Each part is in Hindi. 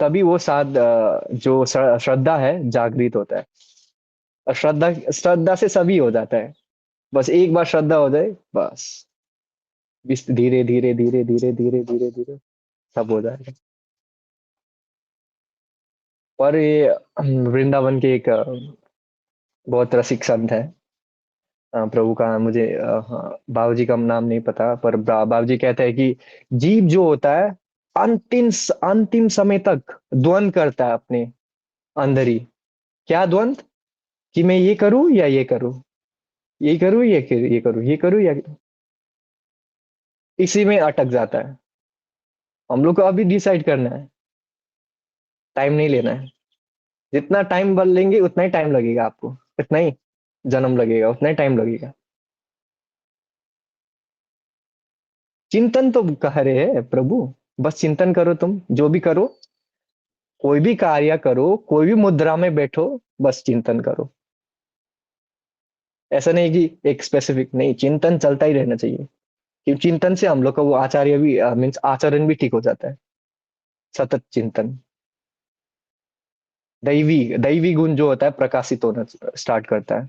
तभी वो साध जो श्रद्धा है जागृत होता है। और श्रद्धा श्रद्धा से सभी हो जाता है। बस एक बार श्रद्धा हो जाए, बस धीरे धीरे धीरे धीरे धीरे धीरे धीरे सब हो जाएगा। और ये वृंदावन के एक बहुत रसिक संत है। प्रभु का मुझे हाँ, बाबू जी का नाम नहीं पता, पर बाबू जी कहते हैं कि जीव जो होता है अंतिम समय तक द्वंद करता है अपने अंदर ही। क्या द्वंद? कि मैं ये करूं या ये करूं, ये करूं या ये करूं, ये करूं या इसी में अटक जाता है। हम लोग को अभी डिसाइड करना है, टाइम नहीं लेना है। जितना टाइम बल लेंगे उतना ही टाइम लगेगा आपको, इतना ही जन्म लगेगा, उतना ही टाइम लगेगा। चिंतन तो कह रहे हैं प्रभु, बस चिंतन करो, तुम जो भी करो, कोई भी कार्य करो, कोई भी मुद्रा में बैठो, बस चिंतन करो। ऐसा नहीं कि एक स्पेसिफिक नहीं, चिंतन चलता ही रहना चाहिए। क्योंकि चिंतन से हम लोग का वो आचार्य भी मीन्स आचरण भी ठीक हो जाता है। सतत चिंतन, दैवी दैवी गुण जो होता है प्रकाशित होना स्टार्ट करता है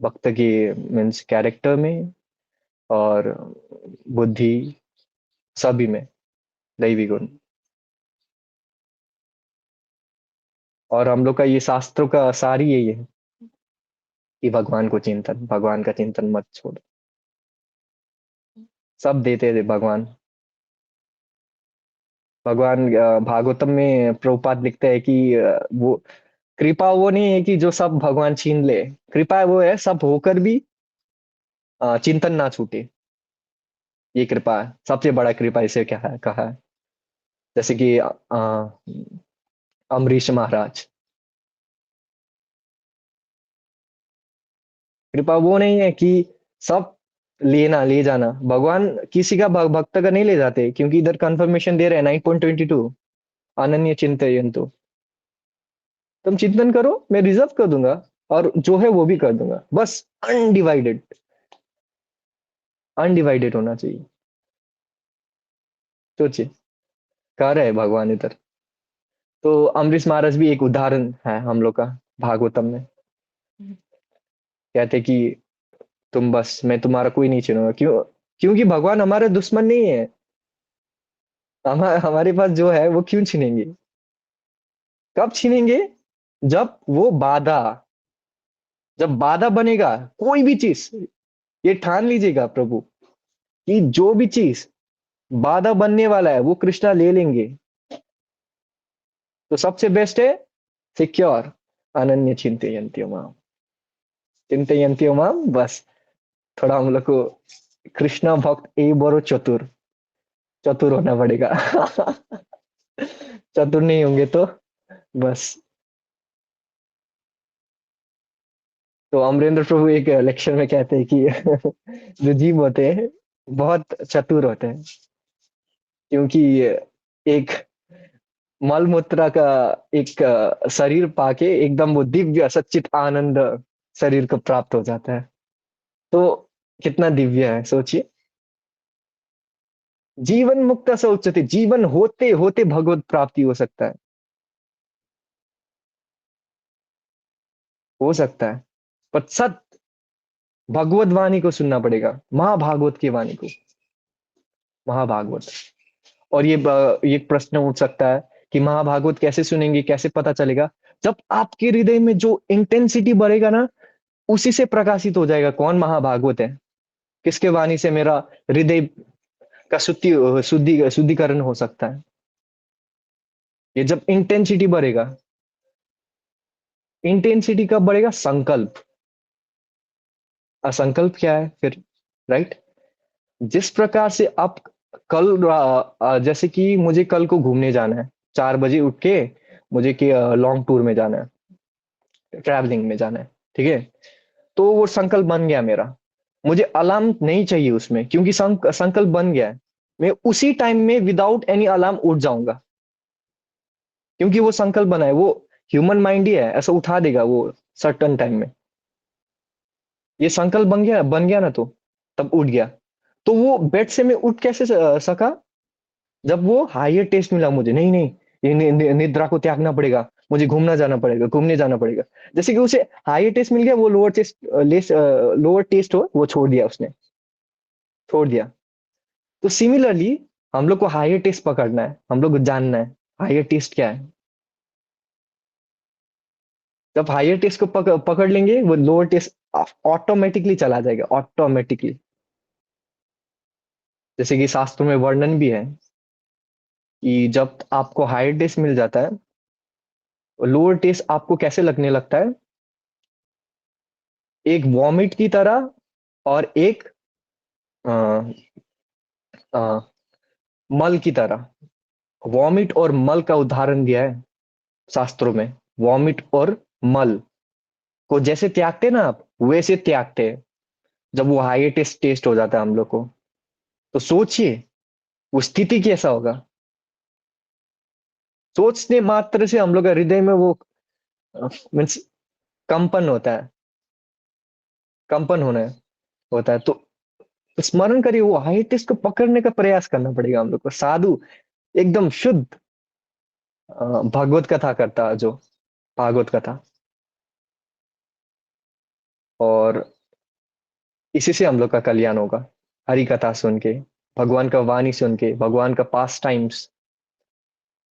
भक्त की मीन्स कैरेक्टर में और बुद्धि, सभी में दैवी गुण। और हम लोग का ये शास्त्रों का सार ही यही है कि भगवान को चिंतन, भगवान का चिंतन मत छोड़ो। सब देते थे भगवान। भगवान भागवतम में प्रभुपाद लिखते हैं कि वो कृपा वो नहीं है कि जो सब भगवान छीन ले। कृपा वो है सब होकर भी चिंतन ना छूटे। ये कृपा है, सबसे बड़ा कृपा इसे क्या है कहा है। जैसे कि अम्बरीश महाराज। कृपा वो नहीं है कि सब लेना ले जाना। भगवान किसी का भक्त का नहीं ले जाते, क्योंकि इधर कंफर्मेशन दे रहे हैं 9.22, अनन्य चिंतयन्तु। तुम चिंतन करो, मैं रिजर्व कर दूंगा, और जो है वो भी कर दूंगा। बस अनडिवाइडेड, अनडिवाइडेड होना चाहिए। सोचिए, कह रहे हैं भगवान इधर। तो अम्बरीश महाराज भी एक उदाहरण है हम लोग का भागवतम में। कहते कि तुम बस, मैं तुम्हारा कोई नहीं चुनूंगा। क्यों? क्योंकि भगवान हमारे दुश्मन नहीं है। हमारे पास जो है वो क्यों छीनेंगे? कब छीनेंगे? जब वो बाधा, जब बाधा बनेगा कोई भी चीज। ये ठान लीजिएगा प्रभु कि जो भी चीज बाधा बनने वाला है वो कृष्णा ले लेंगे। तो सबसे बेस्ट है सिक्योर, अनन्य चिंतयन्ति माम, चिंतयन्ति माम। बस थोड़ा हम लोग को कृष्णा भक्त ए बड़ो चतुर, चतुर होना पड़ेगा। चतुर नहीं होंगे तो बस। तो अमरेंद्र प्रभु एक लेक्चर में कहते हैं कि जो जीव होते हैं बहुत चतुर होते हैं, क्योंकि एक मल मूत्र का एक शरीर पाके एकदम वो दिव्य सच्चित आनंद शरीर को प्राप्त हो जाता है। तो कितना दिव्य है सोचिए। जीवन मुक्त से उच्चते, जीवन होते होते भगवत प्राप्ति हो सकता है, हो सकता है। पर सत भगवत वाणी को सुनना पड़ेगा, महाभागवत की वाणी को, महाभागवत। और ये प्रश्न उठ सकता है कि महाभागवत कैसे सुनेंगे, कैसे पता चलेगा? जब आपके हृदय में जो इंटेंसिटी बढ़ेगा ना, उसी से प्रकाशित हो जाएगा कौन महाभागवत है। किसके वाणी से मेरा हृदय का शुद्धिकरण हो सकता है। ये जब इंटेंसिटी बढ़ेगा। इंटेंसिटी कब बढ़ेगा? संकल्प। असंकल्प क्या है फिर? राइट। जिस प्रकार से आप कल जैसे कि मुझे कल को घूमने जाना है, 4 बजे उठ के मुझे कि लॉन्ग टूर में जाना है, ट्रैवलिंग में जाना है, ठीक है। तो वो संकल्प बन गया मेरा। मुझे अलार्म नहीं चाहिए उसमें, क्योंकि संकल्प बन गया है। मैं उसी टाइम में विदाउट एनी अलार्म उठ जाऊंगा, क्योंकि वो संकल्प बना है। वो ह्यूमन माइंड ही है, ऐसा उठा देगा वो सर्टन टाइम में। ये संकल्प बन गया ना, तो तब उठ गया। तो वो बेड से मैं उठ कैसे सका? जब वो हायर टेस्ट मिला मुझे, नहीं नहीं, ये निद्रा को त्यागना पड़ेगा, मुझे घूमना जाना पड़ेगा, घूमने जाना पड़ेगा। जैसे कि उसे हाई टेस्ट मिल गया, वो लोअर टेस्ट हो वो छोड़ दिया उसने, छोड़ दिया। तो सिमिलरली हम लोग को हायर टेस्ट पकड़ना है, हम लोग को जानना है हायर टेस्ट क्या है। जब हायर टेस्ट को पकड़ लेंगे, वो लोअर टेस्ट ऑटोमेटिकली चला जाएगा, ऑटोमेटिकली। जैसे कि शास्त्रों में वर्णन भी है कि जब आपको हायर टेस्ट मिल जाता है, लोअर टेस्ट आपको कैसे लगने लगता है, एक वॉमिट की तरह, और एक अ, अ, मल की तरह। वॉमिट और मल का उदाहरण दिया है शास्त्रों में। वॉमिट और मल को जैसे त्यागते ना आप, वैसे त्यागते हैं जब वो हाई टेस्ट टेस्ट हो जाता है हम लोग को। तो सोचिए वो स्थिति कैसा होगा। सोचने मात्र से हम लोग का हृदय में वो मीन्स कंपन होता है, कंपन होना होता है। तो स्मरण करिए, वो हाई टेस्ट को पकड़ने का प्रयास करना पड़ेगा हम लोग को। साधु एकदम शुद्ध भागवत कथा करता जो, भागवत कथा, और इसी से हम लोग का कल्याण होगा। हरि कथा सुन के, भगवान का वाणी सुन के, भगवान का पास टाइम्स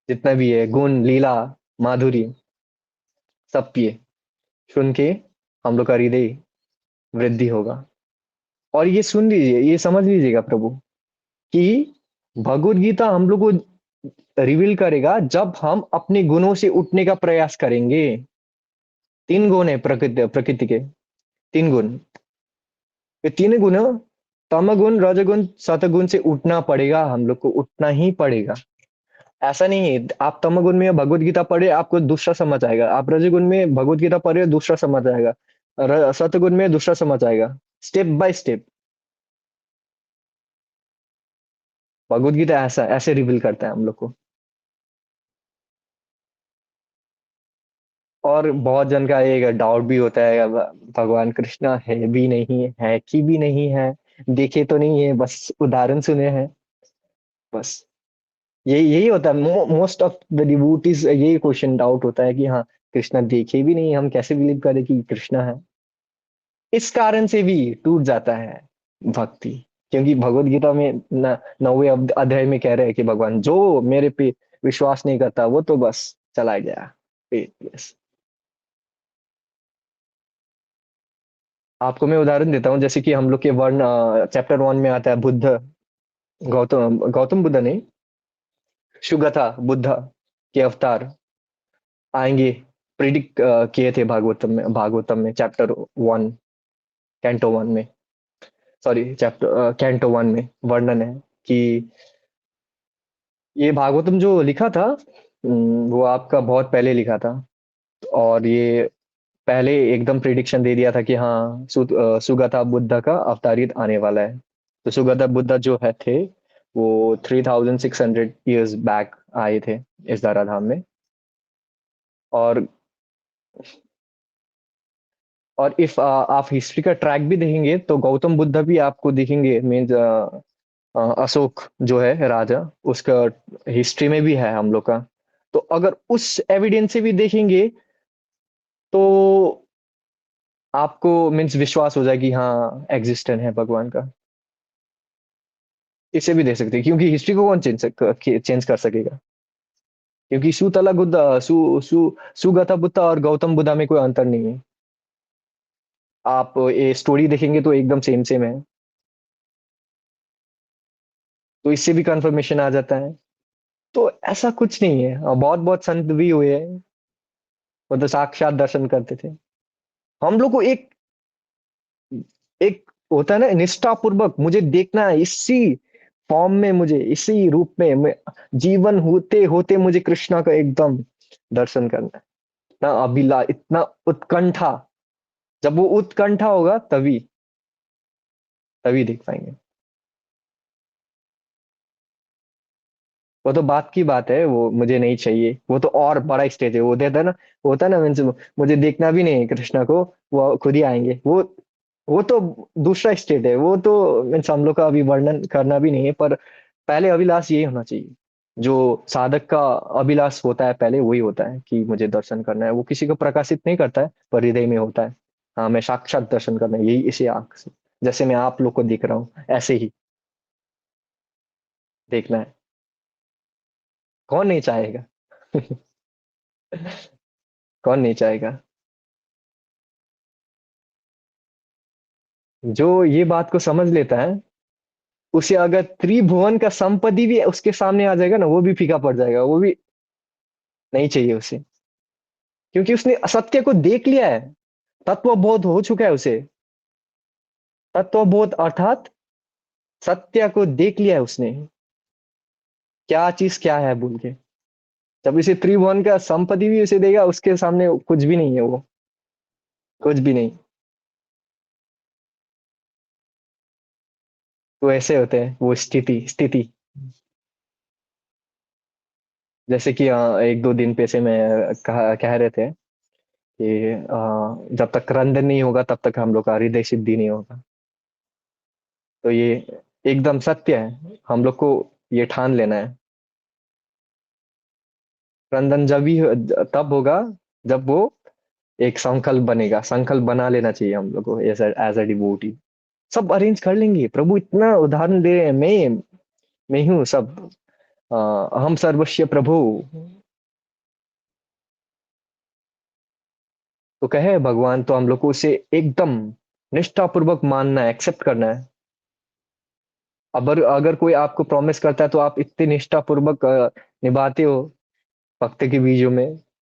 जितना भी है, गुण लीला माधुरी, सब पिए सुन के हम लोग का हृदय वृद्धि होगा। और ये सुन लीजिए, ये समझ लीजिएगा प्रभु, कि भगवत गीता हम लोग को रिवील करेगा जब हम अपने गुणों से उठने का प्रयास करेंगे। तीन गुण है प्रकृति प्रकृति के, तीन गुण। ये तीन गुण, तमगुण रजगुण सतगुण से उठना पड़ेगा, हम लोग को उठना ही पड़ेगा। ऐसा नहीं है आप तमगुण में भगवत गीता पढ़े आपको दूसरा समझ आएगा, आप रजगुण में भगवत गीता पढ़े दूसरा समझ आएगा, सतगुण में दूसरा समझ आएगा। Step by step Bhagavad Gita ऐसा ऐसे रिवील करता है हम लोग को। और बहुत जन का एक डाउट भी होता है, अब भगवान कृष्णा है भी नहीं है कि भी नहीं है, देखे तो नहीं है, बस उदाहरण सुने हैं बस। यही यही होता है, मोस्ट ऑफ द डिवोटीज यही क्वेश्चन डाउट होता है कि हाँ, कृष्णा देखे भी नहीं, हम कैसे बिलीव करें कि कृष्णा है। इस कारण से भी टूट जाता है भक्ति। क्योंकि भगवत गीता में 9वें अध्याय में कह रहे हैं कि भगवान जो मेरे पे विश्वास नहीं करता वो तो बस चला गया। यस। आपको मैं उदाहरण देता हूँ, जैसे कि हम लोग के वर्ण चैप्टर 1 में आता है, बुद्ध, गौतम गौतम बुद्ध नहीं, सुगथा बुद्ध के अवतार आएंगे, प्रिडिक्ट किए थे भागवतम में चैप्टर 1, कैंटो 1 में, सॉरी चैप्टर कैंटो 1 में वर्णन है कि ये भागवतम जो लिखा था, वो आपका बहुत पहले लिखा था। और ये पहले एकदम प्रिडिक्शन दे दिया था कि हाँ, सुगता बुद्ध का अवतारित आने वाला है। तो सुगता बुद्ध जो है थे, वो 3600 ईयर्स बैक आए थे इस धराधाम में। और इफ आप हिस्ट्री का ट्रैक भी देखेंगे तो गौतम बुद्ध भी आपको दिखेंगे, मीन्स अशोक जो है राजा, उसका हिस्ट्री में भी है हम लोग का। तो अगर उस एविडेंस से भी देखेंगे तो आपको मीन्स विश्वास हो जाएगी, हाँ एग्जिस्टेंट है भगवान का। इसे भी दे सकते हैं, क्योंकि हिस्ट्री को कौन चेंज कर सकेगा। क्योंकि सुतला बुद्ध सुगता बुद्ध और गौतम बुद्धा में कोई अंतर नहीं है। आप ये स्टोरी देखेंगे तो एकदम सेम सेम है। तो इससे भी कंफर्मेशन आ जाता है। तो ऐसा कुछ नहीं है, बहुत बहुत संत भी हुए हैं, वो तो साक्षात दर्शन करते थे। हम लोग को एक एक होता है ना, निष्ठा पूर्वक मुझे देखना है, इसी फॉर्म में, मुझे इसी रूप में जीवन होते होते मुझे कृष्णा का एकदम दर्शन करना है। इतना इतना उत्कंठा, जब वो उत्कंठा होगा तभी तभी देख पाएंगे। वो तो बात की बात है, वो मुझे नहीं चाहिए, वो तो और बड़ा स्टेज है, वो देता है ना, होता है ना मीन्स, मुझे देखना भी नहीं है कृष्णा को, वो खुद ही आएंगे। वो तो दूसरा स्टेट है, वो तो मीन्स हम लोग का अभी वर्णन करना भी नहीं है, पर पहले अभिलाष यही होना चाहिए। जो साधक का अभिलाष होता है पहले वही होता है कि मुझे दर्शन करना है। वो किसी को प्रकाशित नहीं करता है, पर हृदय में होता है। हाँ, मैं साक्षात दर्शन करना है, यही इसी आंख से, जैसे मैं आप लोग को दिख रहा हूँ ऐसे ही देखना है। कौन नहीं चाहेगा? कौन नहीं चाहेगा? जो ये बात को समझ लेता है, उसे अगर त्रिभुवन का संपत्ति भी उसके सामने आ जाएगा ना, वो भी फीका पड़ जाएगा, वो भी नहीं चाहिए उसे। क्योंकि उसने असत्य को देख लिया है, तत्वबोध हो चुका है उसे। तत्वबोध अर्थात सत्य को देख लिया है उसने, क्या चीज क्या है बोल के। जब इसे त्रिभुवन का संपत्ति भी उसे देगा, उसके सामने कुछ भी नहीं है वो, कुछ भी नहीं। तो ऐसे होते हैं वो स्थिति स्थिति। जैसे कि एक दो दिन पे से मैं कह रहे थे कि जब तक रंधन नहीं होगा तब तक हम लोग का हृदय सिद्धि नहीं होगा। तो ये एकदम सत्य है, हम लोग को ये ठान लेना है। रंधन जब भी तब होगा जब वो एक संकल्प बनेगा, संकल्प बना लेना चाहिए हम लोग को एज अ डिवोटी। सब अरेंज कर लेंगे प्रभु, इतना उदाहरण दे रहे हैं। मैं हूँ सब, हम सर्वस्व प्रभु। तो कहे भगवान, तो हम लोग को उसे एकदम निष्ठापूर्वक मानना है, एक्सेप्ट करना है। अगर अगर कोई आपको प्रॉमिस करता है तो आप इतने निष्ठापूर्वक निभाते हो भक्त के बीजों में,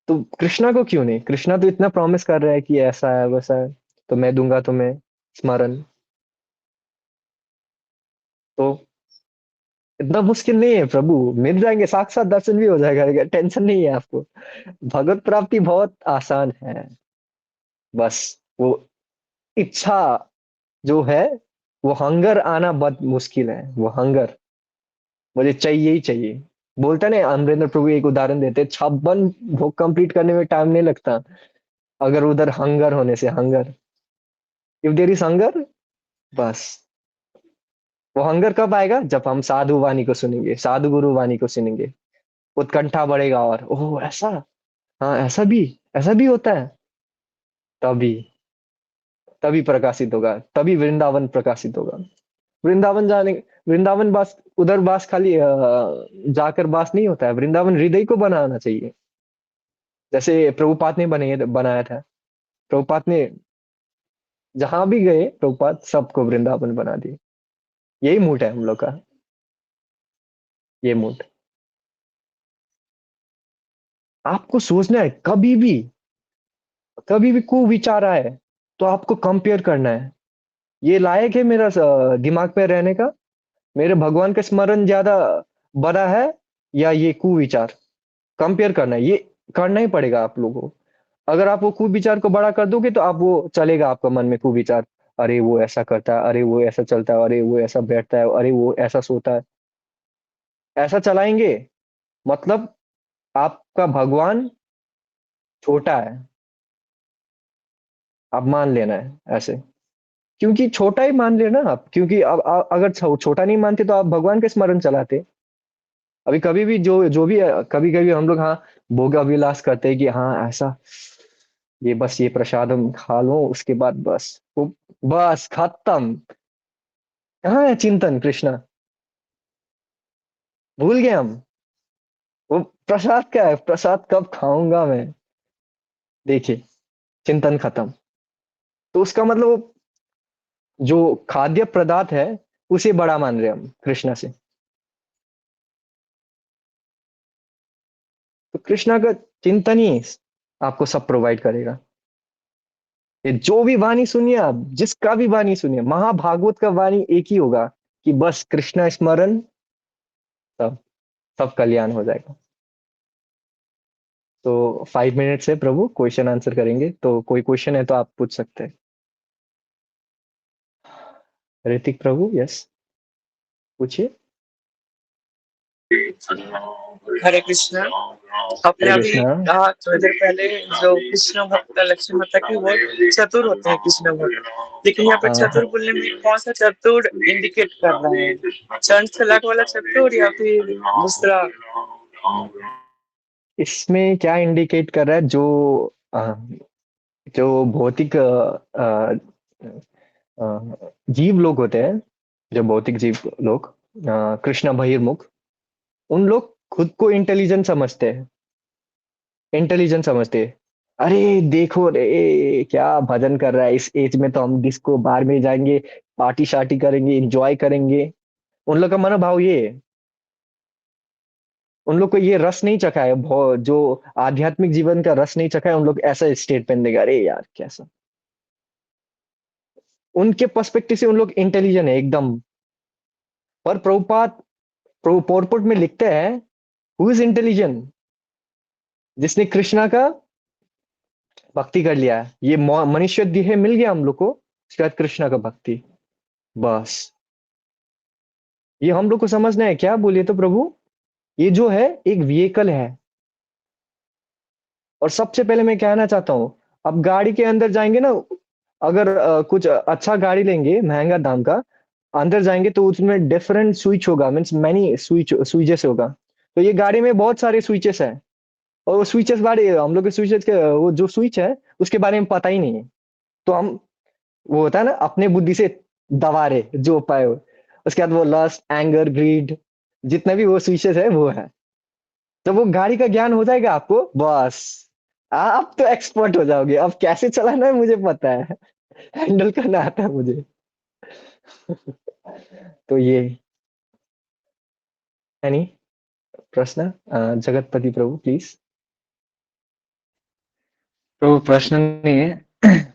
तो कृष्णा को क्यों नहीं? कृष्णा तो इतना प्रॉमिस कर रहा है कि ऐसा है वैसा है, तो मैं दूंगा तुम्हें स्मरण। तो इतना मुश्किल नहीं है प्रभु, मिल जाएंगे, साक्षात दर्शन भी हो जाएगा, टेंशन नहीं है आपको। भगवत प्राप्ति बहुत आसान है। बस वो इच्छा जो है, वो हंगर आना बहुत मुश्किल है। वो हंगर मुझे चाहिए ही चाहिए। बोलता नहीं अमरेंद्र प्रभु, एक उदाहरण देते, 56 भोग कंप्लीट करने में टाइम नहीं लगता, अगर उधर हंगर होने से। Hunger, if there is hunger, बस वो हंगर कब आएगा? जब हम साधु वाणी को सुनेंगे, साधु गुरु वाणी को सुनेंगे, उत्कंठा बढ़ेगा। और ओह ऐसा, हाँ ऐसा भी होता है। तभी तभी प्रकाशित होगा, तभी वृंदावन प्रकाशित होगा। वृंदावन जाने, वृंदावन बास उधर बास खाली जाकर बास नहीं होता है, वृंदावन हृदय को बनाना चाहिए। जैसे प्रभुपाद ने बनाया था। प्रभुपाद ने जहां भी गए, प्रभुपाद सबको वृंदावन बना दिए। यही मूड है हम लोग का, ये मूड। आपको सोचना है, कभी भी कुविचार आए तो आपको कंपेयर करना है, ये लायक है मेरा दिमाग पे रहने का? मेरे भगवान का स्मरण ज्यादा बड़ा है या ये कुविचार? कंपेयर करना है, ये करना ही पड़ेगा आप लोगों को। अगर आप वो कुविचार को बड़ा कर दोगे तो आप वो चलेगा आपका मन में कुविचार, अरे वो ऐसा करता है, अरे वो ऐसा चलता है, अरे वो ऐसा बैठता है, अरे वो ऐसा सोता है, ऐसा चलाएंगे। मतलब आपका भगवान छोटा है, आप मान लेना है ऐसे। क्योंकि छोटा ही मान लेना आप, क्योंकि अब अगर छोटा नहीं मानते तो आप भगवान के स्मरण चलाते। अभी कभी भी जो जो भी कभी कभी हम लोग, हाँ, भोग अभिलाष करते हैं कि हाँ ऐसा, ये बस ये प्रसाद हम खा लो उसके बाद बस वो, बस खत्म। कहाँ है चिंतन कृष्णा? भूल गए हम। वो प्रसाद क्या है? प्रसाद कब खाऊंगा मैं? देखिए, चिंतन खत्म। तो उसका मतलब वो जो खाद्य पदार्थ है उसे बड़ा मान रहे हैं हम कृष्णा से। तो कृष्णा का चिंतन ही आपको सब प्रोवाइड करेगा। ये जो भी वाणी सुनिए आप, जिसका भी वाणी सुनिए, महाभागवत का वाणी एक ही होगा कि बस कृष्णा स्मरण, सब सब कल्याण हो जाएगा। तो 5 मिनट्स है प्रभु, क्वेश्चन आंसर करेंगे, तो कोई क्वेश्चन है तो आप पूछ सकते हैं। ऋतिक प्रभु, यस, पूछिए। हरे कृष्णा। आपने हरे अभी कृष्णा। कहा थोड़ी देर पहले जो कृष्ण भक्त लक्ष्मण माता की वो चतुर होते हैं कृष्ण भक्त, लेकिन यहाँ पे हाँ चतुर हाँ। बोलने में कौन सा चतुर इंडिकेट कर रहा है, चंड चालाक वाला चतुर या फिर दूसरा? इसमें क्या इंडिकेट कर रहा है, जो भौतिक जीव लोग होते हैं, जो भौतिक जीव लोग, कृष्ण बहिर्मुख, उन लोग खुद को इंटेलिजेंट समझते हैं। अरे देखो रे, क्या भजन कर रहा है, इस एज में तो हम डिस्को बार में जाएंगे, पार्टी शार्टी करेंगे, एंजॉय करेंगे। उन लोग का मनोभाव ये है। उन लोग को ये रस नहीं चखा है, जो आध्यात्मिक जीवन का रस नहीं चखा है, उन लोग ऐसा स्टेट पहन देगा, अरे यार कैसा। उनके पर्सपेक्टिव से उन लोग इंटेलिजेंट है एकदम। पर प्रभुपाद पोरपुट में लिखते हैं, हु इज इंटेलिजेंट? जिसने कृष्णा का भक्ति कर लिया है। ये मनुष्य देह मिल गया हम लोग को, उसके बाद कृष्णा का भक्ति, बस। ये हम लोग को समझना है, क्या बोलिए तो प्रभु, ये जो है एक व्हीकल है। और सबसे पहले मैं कहना चाहता हूँ, अब गाड़ी के अंदर जाएंगे ना, अगर कुछ अच्छा गाड़ी लेंगे महंगा दाम का, अंदर जाएंगे तो उसमें डिफरेंट स्विच होगा, मीन्स मैनी स्विचेस होगा। तो ये गाड़ी में बहुत सारे स्विचेस है, और वो स्विचेस बारे हम लोग के स्विचेस के, वो जो स्विच है उसके बारे में पता ही नहीं है। तो हम, वो होता है ना, अपने बुद्धि से दबा रहे जो पाए हो। उसके बाद वो लस्ट, एंगर, ग्रीड, जितने भी वो स्विचेस है वो है। जब वो गाड़ी का ज्ञान हो जाएगा आपको, बस आप तो एक्सपर्ट हो जाओगे। अब कैसे चलाना है मुझे पता है, हैंडल करना आता है मुझे। तो ये है नहीं प्रश्न। जगतपति प्रभु प्लीज। तो प्रश्न नहीं है।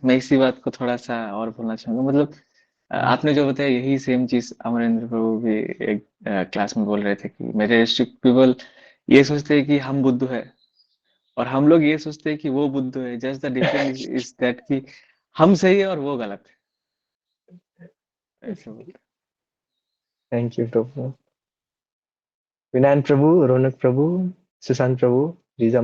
मैं इसी बात को थोड़ा सा और बोलना चाहूंगा, मतलब आपने जो बताया यही सेम चीज अमरेंद्र प्रभु भी एक क्लास में बोल रहे थे कि मेटेरियलिस्टिक पीपल ये सोचते हैं कि हम बुद्ध है, और हम लोग ये सोचते हैं कि वो बुद्ध है। Just the difference is that कि हम सही है और वो गलत है, ऐसे बोलते thank you Prabhu. Vinayan Prabhu, Raunak Prabhu, Sushant Prabhu, Reeza